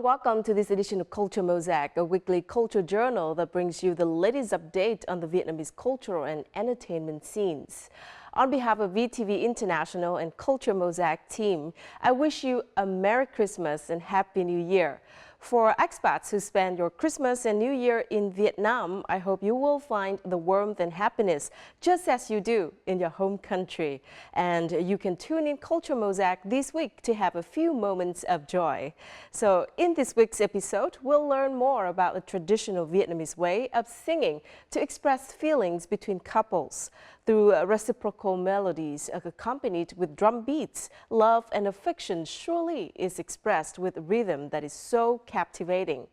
everyone, welcome to this edition of Culture Mosaic, a weekly culture journal that brings you the latest update on the Vietnamese cultural and entertainment scenes. On behalf of VTV International and Culture Mosaic team, I wish you a Merry Christmas and Happy New Year. For expats who spend your Christmas and New Year in Vietnam, I hope you will find the warmth and happiness just as you do in your home country. And you can tune in Culture Mosaic this week to have a few moments of joy. So in this week's episode, we'll learn more about the traditional Vietnamese way of singing to express feelings between couples. Through reciprocal melodies accompanied with drum beats, love and affection surely is expressed with rhythm that is so captivating.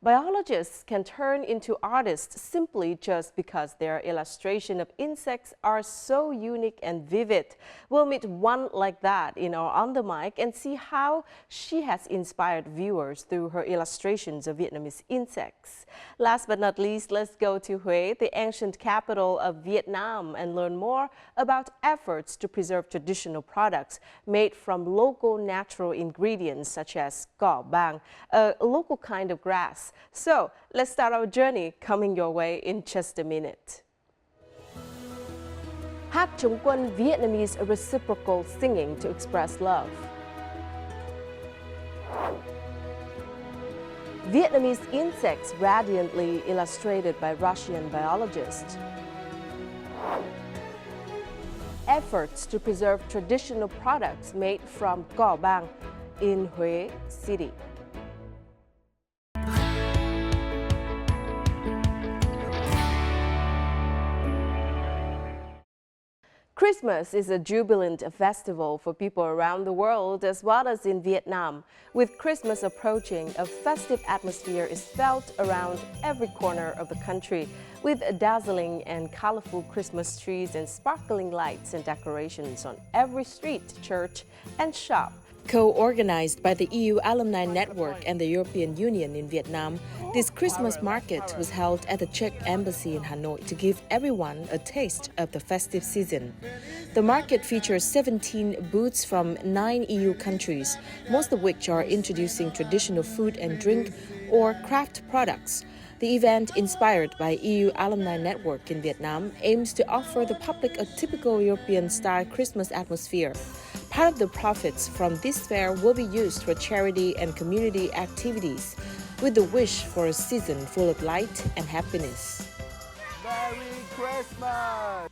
Biologists can turn into artists simply just because their illustration of insects are so unique and vivid. We'll meet one like that in our On the Mic and see how she has inspired viewers through her illustrations of Vietnamese insects. Last but not least, let's go to Huế, the ancient capital of Vietnam, and learn more about efforts to preserve traditional products made from local natural ingredients such as cỏ Bàng, a local kind of grass. So let's start our journey coming your way in just a minute. Hát chống quân, Vietnamese reciprocal singing to express love. Vietnamese insects radiantly illustrated by Russian biologists. Efforts to preserve traditional products made from cỏ Bàng in Huế City. Christmas is a jubilant festival for people around the world as well as in Vietnam. With Christmas approaching, a festive atmosphere is felt around every corner of the country, with dazzling and colorful Christmas trees and sparkling lights and decorations on every street, church, and shop. Co-organized by the EU Alumni Network and the European Union in Vietnam, this Christmas market was held at the Czech Embassy in Hanoi to give everyone a taste of the festive season. The market features 17 booths from 9 EU countries, most of which are introducing traditional food and drink or craft products. The event, inspired by EU Alumni Network in Vietnam, aims to offer the public a typical European-style Christmas atmosphere. Part of the profits from this fair will be used for charity and community activities, with the wish for a season full of light and happiness. Merry Christmas!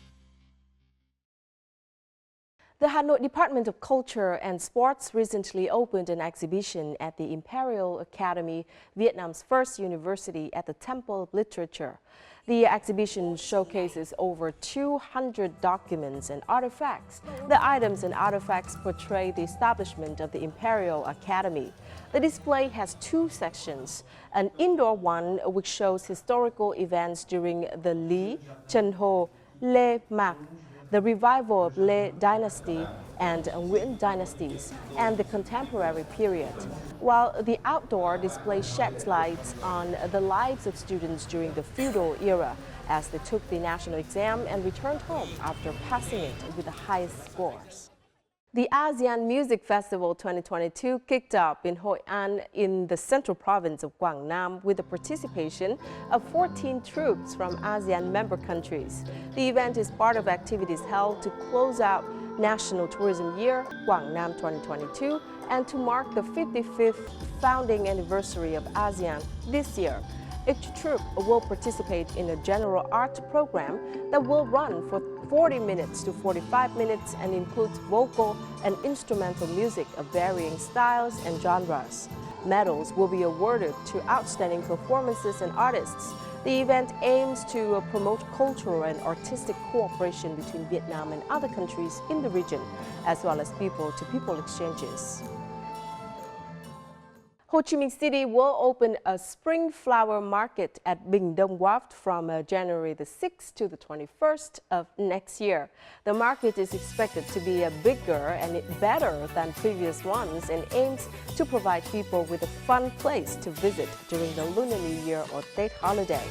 The Hanoi Department of Culture and Sports recently opened an exhibition at the Imperial Academy, Vietnam's first university at the Temple of Literature. The exhibition showcases over 200 documents and artifacts. The items and artifacts portray the establishment of the Imperial Academy. The display has 2 sections, an indoor one which shows historical events during the Lý, Trần Ho, Lê Mạc, the revival of Lê Dynasty and Nguyễn dynasties, and the contemporary period, while the outdoor display sheds light on the lives of students during the feudal era as they took the national exam and returned home after passing it with the highest scores. The ASEAN Music Festival 2022 kicked off in Hội An in the central province of Quảng Nam with the participation of 14 troops from ASEAN member countries. The event is part of activities held to close out National Tourism Year Quảng Nam 2022 and to mark the 55th founding anniversary of ASEAN this year. Each troop will participate in a general art program that will run for 40 minutes to 45 minutes and includes vocal and instrumental music of varying styles and genres. Medals will be awarded to outstanding performances and artists. The event aims to promote cultural and artistic cooperation between Vietnam and other countries in the region, as well as people-to-people exchanges. Ho Chi Minh City will open a spring flower market at Bình Đông Wharf from January the 6th to the 21st of next year. The market is expected to be bigger and better than previous ones and aims to provide people with a fun place to visit during the Lunar New Year or Tết holiday.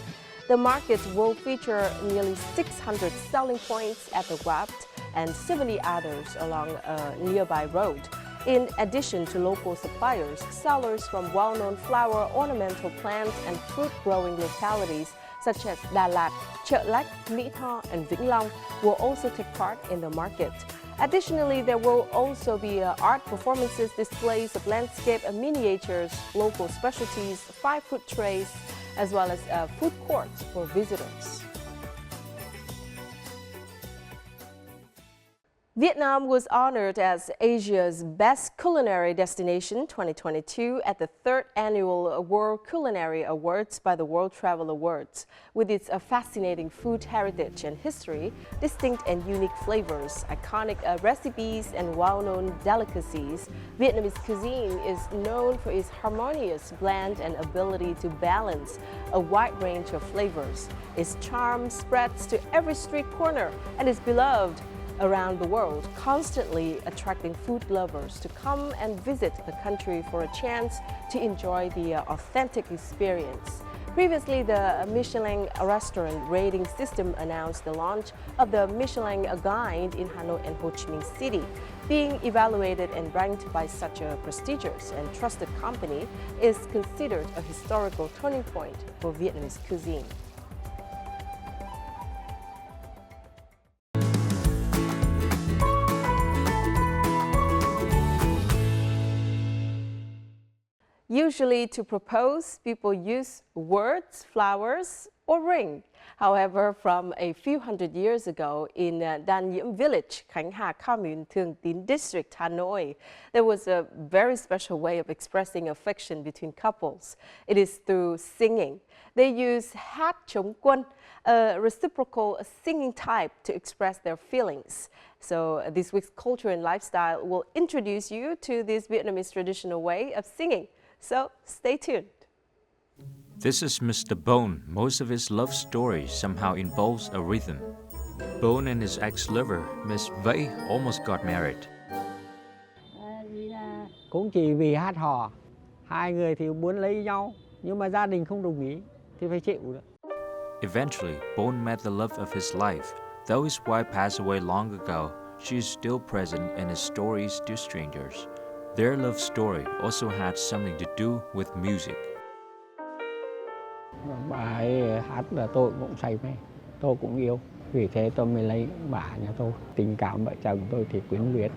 The market will feature nearly 600 selling points at the Wharf and 70 others along a nearby road. In addition to local suppliers, sellers from well-known flower, ornamental plants, and fruit-growing localities such as Đà Lạt, Chợ Lách, Mỹ Tho, and Vĩnh Long will also take part in the market. Additionally, there will also be art performances, displays of landscape and miniatures, local specialties, 5-foot trays, as well as food courts for visitors. Vietnam was honored as Asia's Best Culinary Destination 2022 at the 3rd Annual World Culinary Awards by the World Travel Awards. With its fascinating food heritage and history, distinct and unique flavors, iconic recipes, and well-known delicacies, Vietnamese cuisine is known for its harmonious blend and ability to balance a wide range of flavors. Its charm spreads to every street corner and is beloved around the world, constantly attracting food lovers to come and visit the country for a chance to enjoy the authentic experience. Previously, the Michelin restaurant rating system announced the launch of the Michelin Guide in Hanoi and Ho Chi Minh City. Being evaluated and ranked by such a prestigious and trusted company is considered a historical turning point for Vietnamese cuisine. Usually to propose, people use words, flowers, or ring. However, from a few hundred years ago in Dan Nhiễm Village, Khánh Hà Commune, Thường Tín District, Hanoi, there was a very special way of expressing affection between couples. It is through singing. They use hát chống quân, a reciprocal singing type to express their feelings. So this week's Culture and Lifestyle will introduce you to this Vietnamese traditional way of singing. So stay tuned. This is Mr. Bone. Most of his love stories somehow involves a rhythm. Bone and his ex-lover, Miss Vẫy, almost got married. Cũng chỉ vì hát hò, hai người thì muốn lấy nhau, nhưng mà gia đình không đồng ý thì phải chịu nữa. Eventually, Bone met the love of his life. Though his wife passed away long ago, she is still present in his stories to strangers. Their love story also had something to do with music. Bà ấy hát là tôi cũng say mê, tôi cũng yêu. Vì thế tôi mới lấy bà nhà tôi. Tình cảm vợ chồng tôi thì quyến luyến.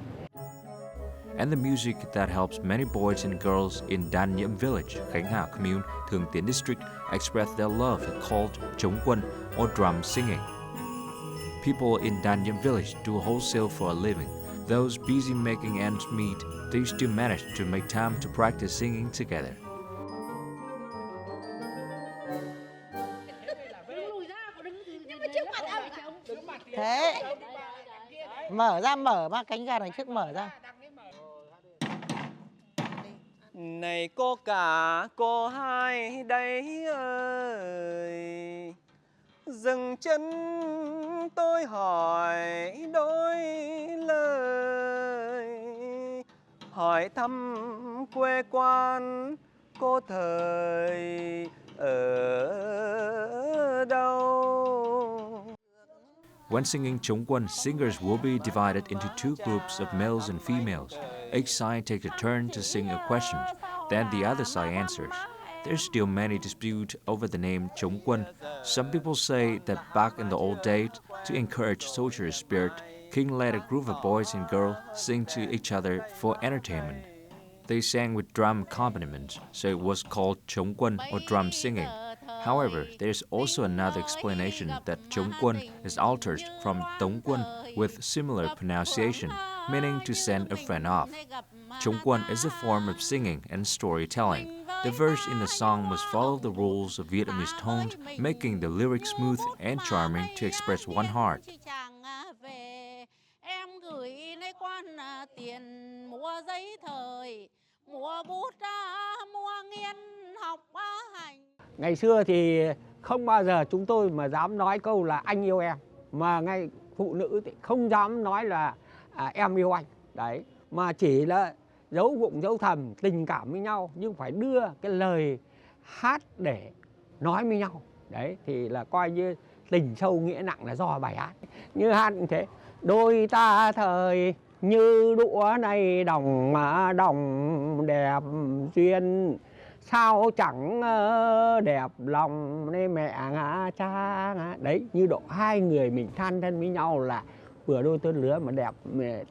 And the music that helps many boys and girls in Dan Nhiễm Village, Khánh Hà Commune, Thường Tín District express their love is called trống quân or drum singing. People in Dan Nhiễm Village do wholesale for a living. Those busy making ends meet, they still manage to make time to practice singing together. Thế mở ba cánh gà đằng trước mở ra. Này cô cả cô hai đây ơi, dừng chân tôi hỏi đôi lời, hỏi thăm quê quán cô thời ở đâu. When singing trống quân, singers will be divided into two groups of males and females. Each side takes a turn to sing a question, then the other side answers. There's still many disputes over the name trống quân. Some people say that back in the old days, to encourage soldier spirit, King let a group of boys and girls sing to each other for entertainment. They sang with drum accompaniment, so it was called trống quân or drum singing. However, there's also another explanation that trống quân is altered from tống quân with similar pronunciation, meaning to send a friend off. Trống quân is a form of singing and storytelling. The verse in the song must follow the rules of Vietnamese tone, making the lyrics smooth and charming to express one heart. Ngày xưa thì không bao giờ chúng tôi mà dám nói câu là anh yêu em, mà ngay phụ nữ thì không dám nói là em yêu anh. Đấy, mà chỉ là giấu bụng giấu thầm tình cảm với nhau, nhưng phải đưa cái lời hát để nói với nhau. Đấy thì là coi như tình sâu nghĩa nặng là do bài hát. Như hát cũng thế. Đôi ta thời như đũa này đồng mà đồng đẹp duyên, sao chẳng đẹp lòng nên mẹ cha. Đấy, như độ hai người mình than thân với nhau là vừa đôi tân lứa mà đẹp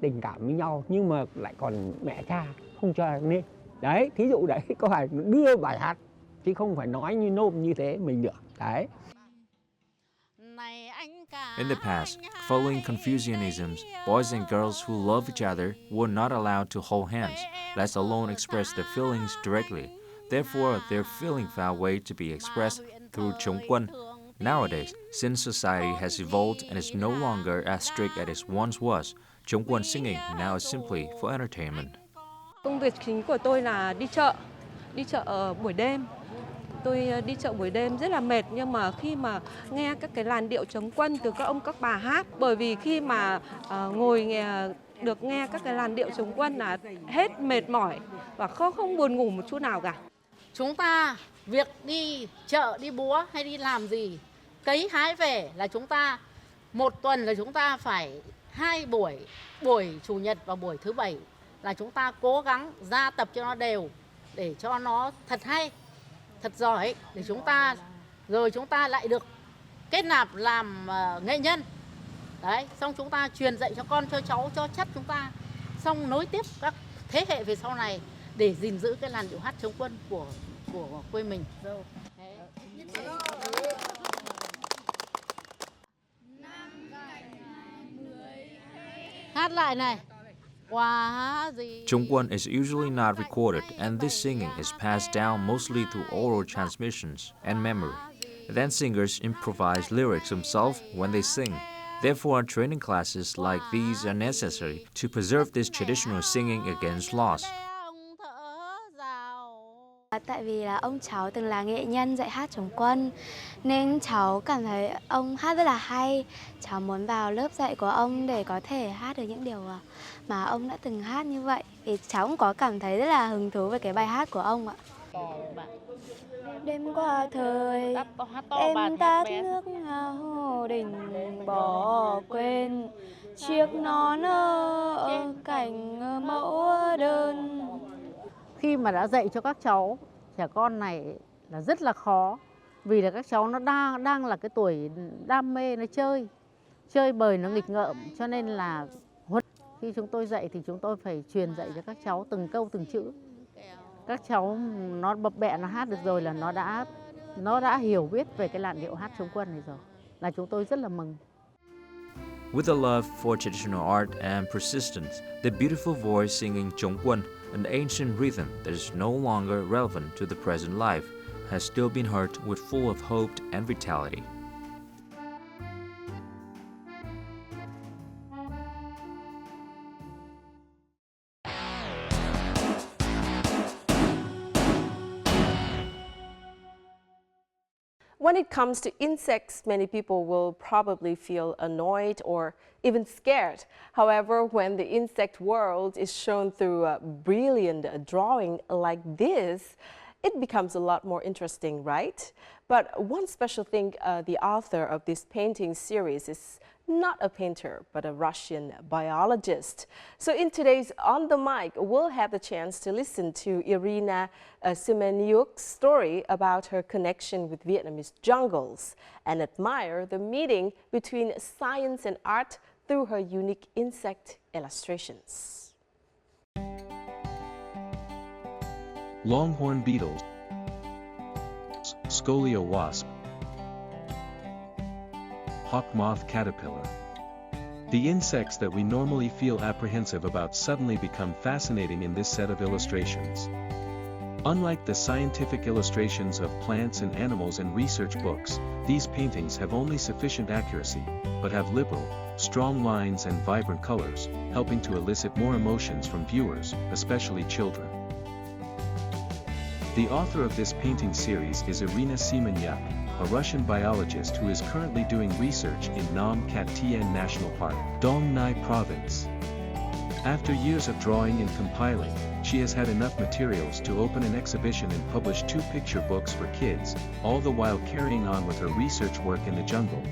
tình cảm với nhau, nhưng mà lại còn mẹ cha không cho nên. Đấy, thí dụ đấy có phải đưa bài hát chứ không phải nói như nôm như thế mình được. Đấy. In the past, following Confucianisms, boys and girls who love each other were not allowed to hold hands, let alone express their feelings directly. Therefore, their feeling found a way to be expressed through trống quân. Nowadays, since society has evolved and is no longer as strict as it once was, trống quân singing now is simply for entertainment. Công việc chính của tôi là đi chợ buổi đêm. Tôi đi chợ buổi đêm rất là mệt, nhưng mà khi mà nghe các cái làn điệu trống quân từ các ông các bà hát, bởi vì khi mà được nghe các cái làn điệu trống quân là hết mệt mỏi và không buồn ngủ một chút nào cả. Chúng ta việc đi chợ, đi búa hay đi làm gì, cấy hái về là chúng ta một tuần là chúng ta phải 2 buổi chủ nhật và buổi thứ bảy là chúng ta cố gắng ra tập cho nó đều để cho nó thật hay, thật giỏi để chúng ta lại được kết nạp làm nghệ nhân. Đấy, xong chúng ta truyền dạy cho con, cho cháu, cho chắc chúng ta, xong nối tiếp các thế hệ về sau này để gìn giữ cái làn điệu hát trống quân của quê mình. Hát lại này. Trống quân is usually not recorded, and this singing is passed down mostly through oral transmissions and memory. Then singers improvise lyrics themselves when they sing. Therefore, training classes like these are necessary to preserve this traditional singing against loss. Tại vì là ông cháu từng là nghệ nhân dạy hát trống quân nên cháu cảm thấy ông hát rất là hay. Cháu muốn vào lớp dạy của ông để có thể hát được những điều mà ông đã từng hát như vậy. Vì cháu cũng có cảm thấy rất là hứng thú với cái bài hát của ông ạ. Đêm qua thời em tát nước ngao đình bỏ quên chiếc nón ở cạnh mẫu đơn. Khi mà đã dạy cho các cháu trẻ con này là rất là khó, vì là các cháu nó đang là cái tuổi đam mê, nó chơi bời, nó nghịch ngợm, cho nên là khi chúng tôi dạy thì chúng tôi phải truyền dạy cho các cháu từng câu từng chữ. Các cháu nó bập bẹ nó hát được rồi là nó đã hiểu biết về cái làn điệu hát trống quân này rồi, là chúng tôi rất là mừng. With a love for traditional art and persistence, the beautiful voice singing trống quân, an ancient rhythm that is no longer relevant to the present life, has still been heard with full of hope and vitality. When it comes to insects, many people will probably feel annoyed or even scared. However, when the insect world is shown through a brilliant drawing like this, it becomes a lot more interesting, right? But one special thing, the author of this painting series is not a painter, but a Russian biologist. So in today's On the Mic, we'll have the chance to listen to Irina Semenyuk's story about her connection with Vietnamese jungles and admire the meeting between science and art through her unique insect illustrations. Longhorn beetles, scolio wasp, hawk moth caterpillar. The insects that we normally feel apprehensive about suddenly become fascinating in this set of illustrations. Unlike the scientific illustrations of plants and animals in research books, these paintings have only sufficient accuracy, but have liberal, strong lines and vibrant colors, helping to elicit more emotions from viewers, especially children. The author of this painting series is Irina Semenyuk, a Russian biologist who is currently doing research in Nam Cat Tien National Park, Dong Nai Province. After years of drawing and compiling, she has had enough materials to open an exhibition and publish 2 picture books for kids, all the while carrying on with her research work in the jungle.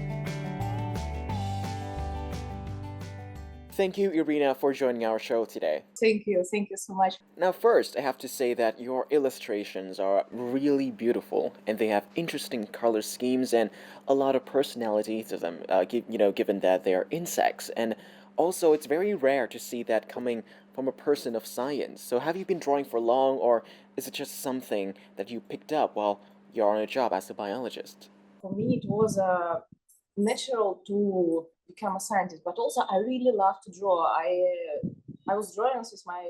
Thank you, Irina, for joining our show today. Thank you so much. Now, first, I have to say that your illustrations are really beautiful, and they have interesting color schemes and a lot of personality to them, given that they are insects. And also, it's very rare to see that coming from a person of science. So have you been drawing for long, or is it just something that you picked up while you're on a job as a biologist? For me, it was natural to become a scientist, but also I really love to draw. I was drawing since my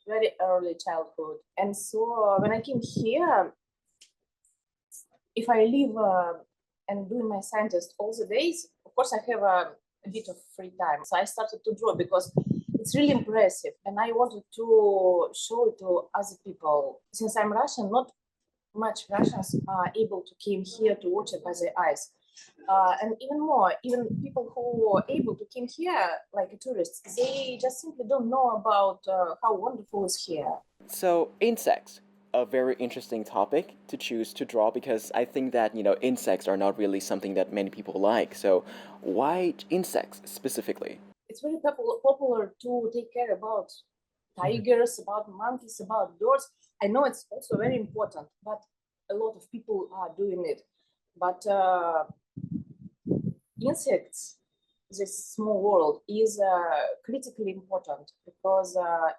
very early childhood, and so when I came here, if I live and doing my scientist all the days, of course I have a bit of free time. So I started to draw because it's really impressive, and I wanted to show it to other people. Since I'm Russian, not much Russians are able to came here to watch it by their eyes. And even more, even people who are able to come here, like tourists, they just simply don't know about how wonderful it's here. So, insects, a very interesting topic to choose to draw because I think that, insects are not really something that many people like. So, why insects specifically? It's very popular to take care about tigers, about monkeys, about birds. I know it's also very important, but a lot of people are doing it. But insects, this small world, is critically important because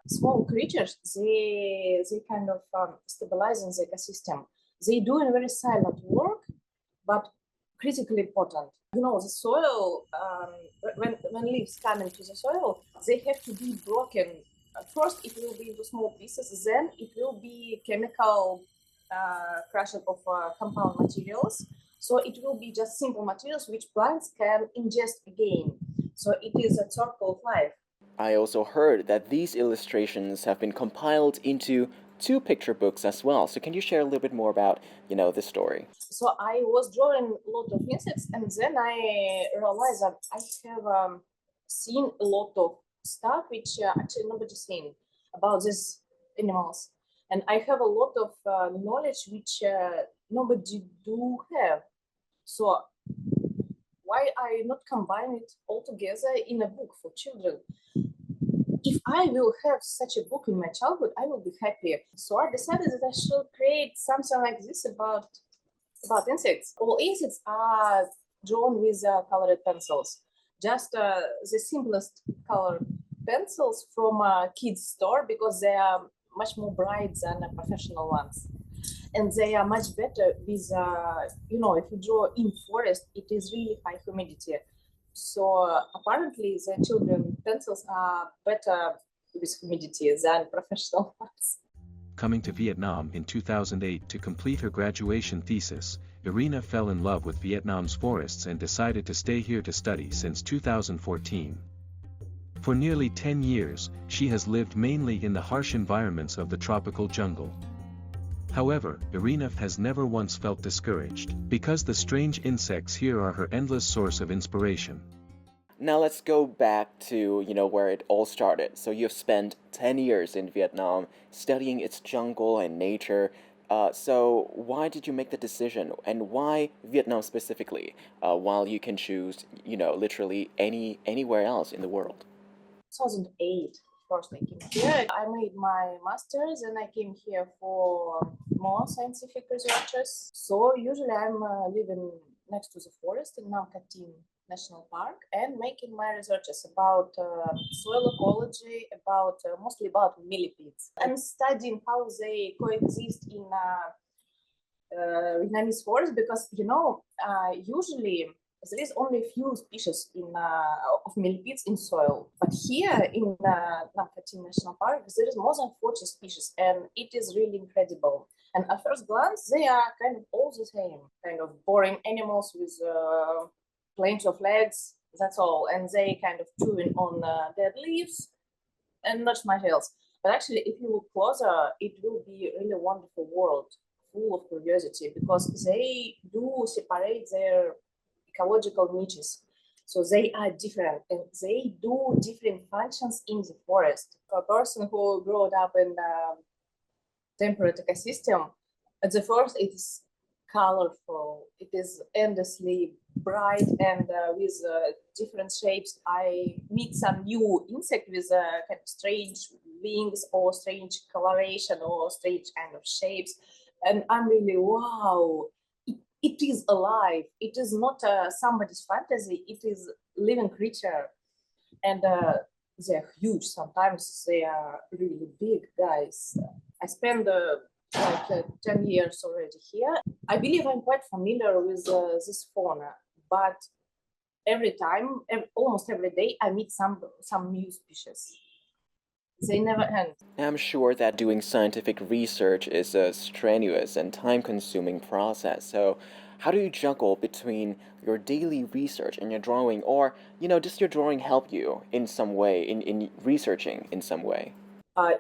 small creatures, they kind of stabilize in the ecosystem. They do a very silent work, but critically important. The soil, when leaves come into the soil, they have to be broken. First, it will be into small pieces, then it will be chemical crushing of compound materials. So it will be just simple materials which plants can ingest again. So it is a circle of life. I also heard that these illustrations have been compiled into 2 picture books as well. So can you share a little bit more about, this story? So I was drawing a lot of insects, and then I realized that I have seen a lot of stuff which actually nobody's seen about these animals. And I have a lot of knowledge which nobody do have. So why I not combine it all together in a book for children? If I will have such a book in my childhood, I will be happy. So I decided that I should create something like this about insects. All insects are drawn with colored pencils. Just the simplest colored pencils from a kid's store because they are much more bright than professional ones. And they are much better with, if you draw in forest, it is really high humidity. So apparently the children pencils are better with humidity than professional ones. Coming to Vietnam in 2008 to complete her graduation thesis, Irina fell in love with Vietnam's forests and decided to stay here to study since 2014. For nearly 10 years, she has lived mainly in the harsh environments of the tropical jungle. However, Irina has never once felt discouraged, because the strange insects here are her endless source of inspiration. Now let's go back to, where it all started. So you've spent 10 years in Vietnam studying its jungle and nature. So why did you make the decision, and why Vietnam specifically, while you can choose, literally anywhere else in the world? 2008, first I came here. I made my master's and I came here for more scientific researches. So usually I'm living next to the forest in Nam Catin National Park and making my researches about soil ecology, mostly about millipedes. I'm studying how they coexist in Vietnamese forest because, usually there is only a few species of millipedes in soil. But here in Nam Catin National Park, there is more than 40 species, and it is really incredible. And at first glance, they are kind of all the same, kind of boring animals with plenty of legs, that's all. And they kind of chewing on dead leaves and not much else. But actually, if you look closer, it will be a really wonderful world, full of curiosity, because they do separate their ecological niches. So they are different and they do different functions in the forest. For a person who grew up in a temperate ecosystem, at the first it is colorful, it is endlessly bright and with different shapes. I meet some new insect with kind of strange wings or strange coloration or strange kind of shapes. And I'm really, wow, it is alive. It is not somebody's fantasy. It is living creature. And they're huge. Sometimes they are really big guys. I spent 10 years already here. I believe I'm quite familiar with this fauna, but every time, almost every day, I meet some new species. They never end. I'm sure that doing scientific research is a strenuous and time-consuming process. So, how do you juggle between your daily research and your drawing, or does your drawing help you in some way, in researching in some way?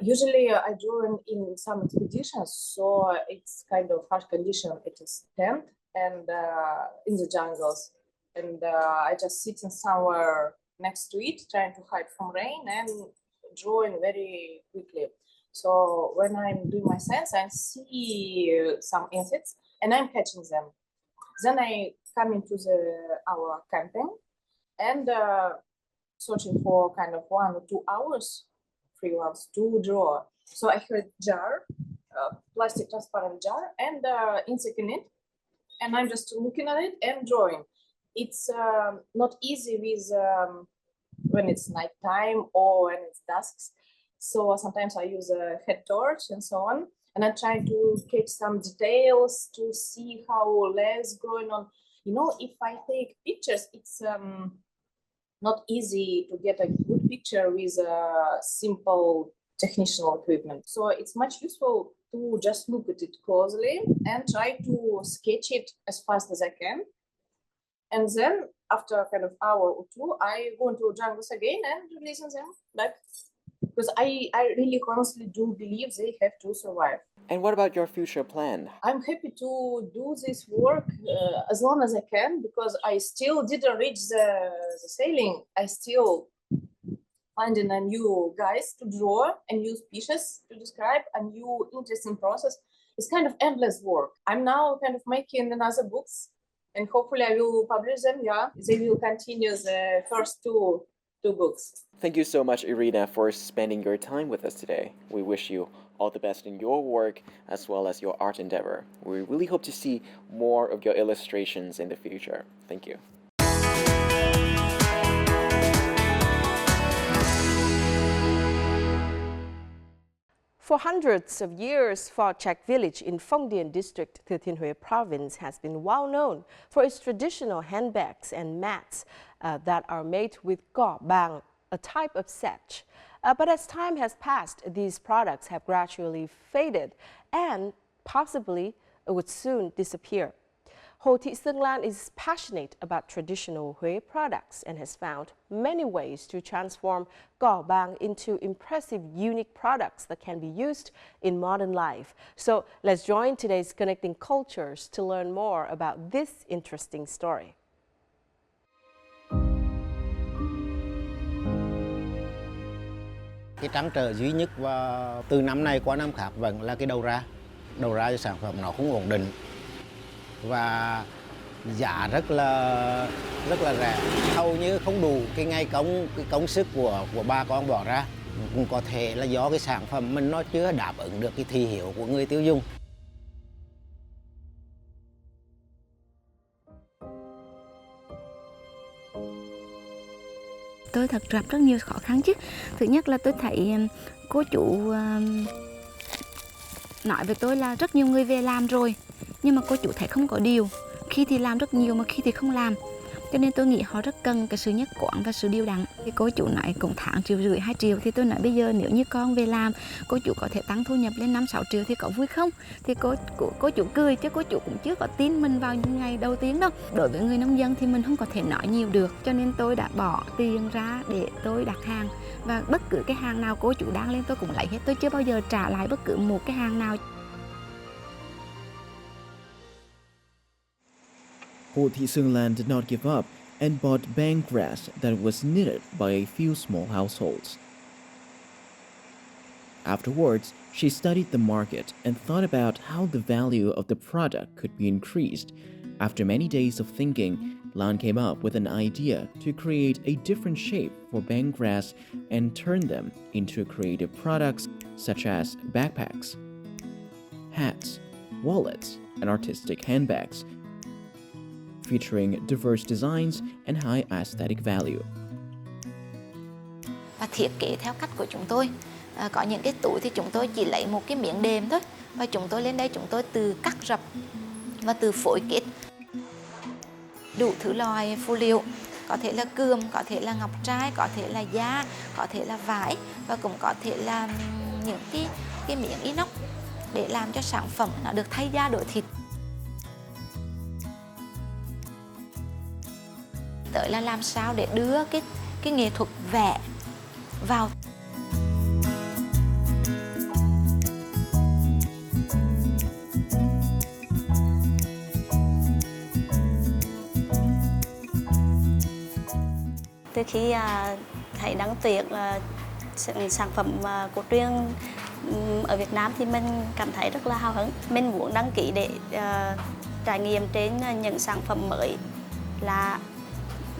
Usually I draw in some expeditions, so it's kind of harsh condition. It is tent and in the jungles, and I just sit in somewhere next to it, trying to hide from rain and drawing very quickly. So when I'm doing my science, I see some insects and I'm catching them. Then I come into our camping and searching for kind of 1 or 2 hours free ones to draw. So I had jar, plastic transparent jar, and insect in it, and I'm just looking at it and drawing. It's not easy with when it's nighttime or when it's dusk. So sometimes I use a head torch and so on, and I try to catch some details to see how legs growing on. If I take pictures, it's not easy to get a good picture with simple technical equipment. So it's much useful to just look at it closely and try to sketch it as fast as I can. And then after kind of hour or two, I go into jungles again and releasing them back. Because I really honestly do believe they have to survive. And what about your future plan? I'm happy to do this work as long as I can, because I still didn't reach the sailing. I still finding a new guys to draw, a new species to describe, a new interesting process. It's kind of endless work. I'm now kind of making another books, and hopefully I will publish them. Yeah, they will continue the first two books. Thank you so much, Irina, for spending your time with us today. We wish you all the best in your work as well as your art endeavor. We really hope to see more of your illustrations in the future. Thank you. For hundreds of years, Phò Trạch village in Phong Điền district, Thừa Thiên Huế province has been well known for its traditional handbags and mats that are made with cỏ Bàng, a type of sedge. But as time has passed, these products have gradually faded and possibly would soon disappear. Hồ Thị Sương Lan is passionate about traditional Huế products and has found many ways to transform cỏ Bàng into impressive, unique products that can be used in modern life. So let's join today's Connecting Cultures to learn more about this interesting story. Cái trăn trở duy nhất và từ năm này qua năm khác vẫn là cái đầu ra cho sản phẩm nó không ổn định và giá rất là rẻ, hầu như không đủ cái ngày công sức của bà con bỏ ra. Cũng có thể là do cái sản phẩm mình nó chưa đáp ứng được cái thị hiếu của người tiêu dùng. Tôi thật gặp rất nhiều khó khăn chứ. Thứ nhất là tôi thấy cô chủ nói với tôi là rất nhiều người về làm rồi, nhưng mà cô chủ thấy không có điều. Khi thì làm rất nhiều mà khi thì không làm. Cho nên tôi nghĩ họ rất cần cái sự nhất quán và sự điều đặn. Thì cô chủ nói cũng tháng 1,5 triệu 2 triệu, thì tôi nói bây giờ nếu như con về làm, cô chủ có thể tăng thu nhập lên 5-6 triệu thì có vui không? Thì cô chủ cười, chứ cô chủ cũng chưa có tin mình vào những ngày đầu tiên đâu. Đối với người nông dân thì mình không có thể nói nhiều được, cho nên tôi đã bỏ tiền ra để tôi đặt hàng. Và bất cứ cái hàng nào cô chủ đăng lên tôi cũng lấy hết, tôi chưa bao giờ trả lại bất cứ một cái hàng nào. Hồ Thị Sương Lan did not give up and bought bang grass that was knitted by a few small households. Afterwards, she studied the market and thought about how the value of the product could be increased. After many days of thinking, Lan came up with an idea to create a different shape for bang grass and turn them into creative products such as backpacks, hats, wallets, and artistic handbags, featuring diverse designs and high aesthetic value. Và thiết kế theo cách của chúng tôi. Có những cái túi thì chúng tôi chỉ lấy một cái miếng đệm thôi, và chúng tôi lên đây chúng tôi từ cắt rập và từ phối kết đủ thứ loại phụ liệu, có thể là cườm, có thể là ngọc trai, có thể là da, có thể là vải, và cũng có thể là những cái miếng inox để làm cho sản phẩm nó được thay da đổi thịt. Tới là làm sao để đưa cái nghệ thuật vẽ vào. Từ khi thấy đăng tuyển sản phẩm cổ truyền ở Việt Nam thì mình cảm thấy rất là hào hứng. Mình muốn đăng ký để trải nghiệm trên những sản phẩm mới. Là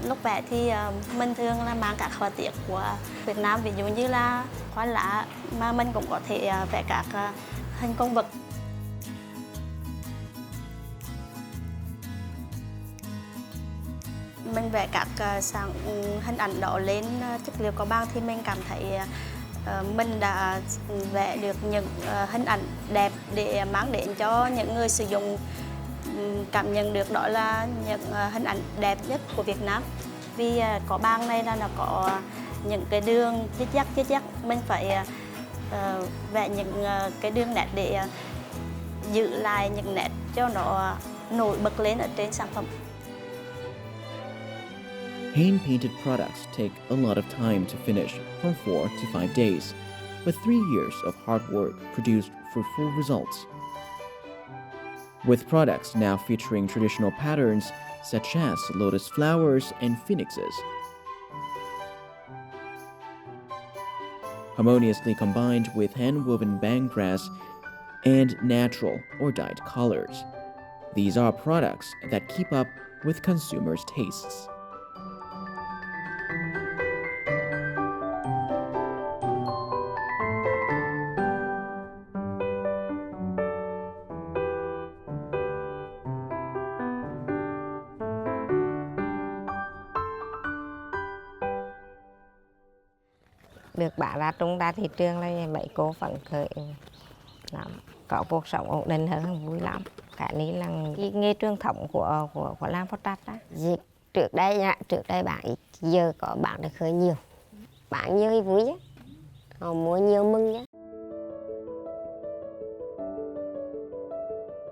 lúc vẽ thì mình thường là mang các họa tiết của Việt Nam, ví dụ như là hoa lá, mà mình cũng có thể vẽ các hình con vật. Mình vẽ các hình ảnh đó lên chất liệu có băng thì mình cảm thấy mình đã vẽ được những hình ảnh đẹp để mang đến cho những người sử dụng cảm nhận được đó là những hình ảnh đẹp nhất của Việt Nam. Vì có băng này là nó có những cái đường chít chắt, mình phải vẽ những cái đường nét để giữ lại những nét cho nó nổi bật lên ở trên sản phẩm. Hand-painted products take a lot of time to finish, from 4 to 5 days, but 3 years of hard work produced fruitful results. With products now featuring traditional patterns such as lotus flowers and phoenixes, harmoniously combined with hand-woven bang grass and natural or dyed colors. These are products that keep up with consumers' tastes. Được bán ra tung ra thị trường là mấy cô phấn khởi lắm, có cuộc sống ổn định hơn, vui lắm. Cái này là cái nghề truyền thống của làng Phật Trạch đó. Trước đây bạn ít, giờ có bạn được hơi nhiều, bạn nhiều thì vui chứ, họ mua nhiều mừng chứ.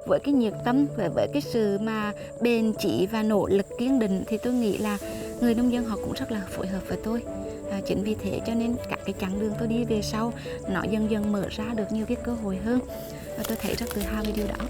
Với cái nhiệt tâm, với cái sự mà bền chí và nỗ lực kiên định thì tôi nghĩ là người nông dân họ cũng rất là phối hợp với tôi. Chính vì thế cho nên các cái chặng đường tôi đi về sau nó dần dần mở ra được nhiều cái cơ hội hơn, và tôi thấy rất tự hào về điều đó.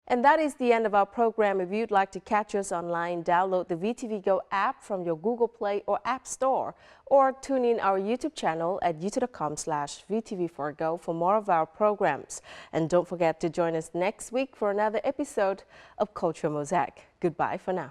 And that is the end of our program. If you'd like to catch us online, download the VTV Go app from your Google Play or App Store, or tune in our YouTube channel at youtube.com/VTV4Go for more of our programs. And don't forget to join us next week for another episode of Culture Mosaic. Goodbye for now.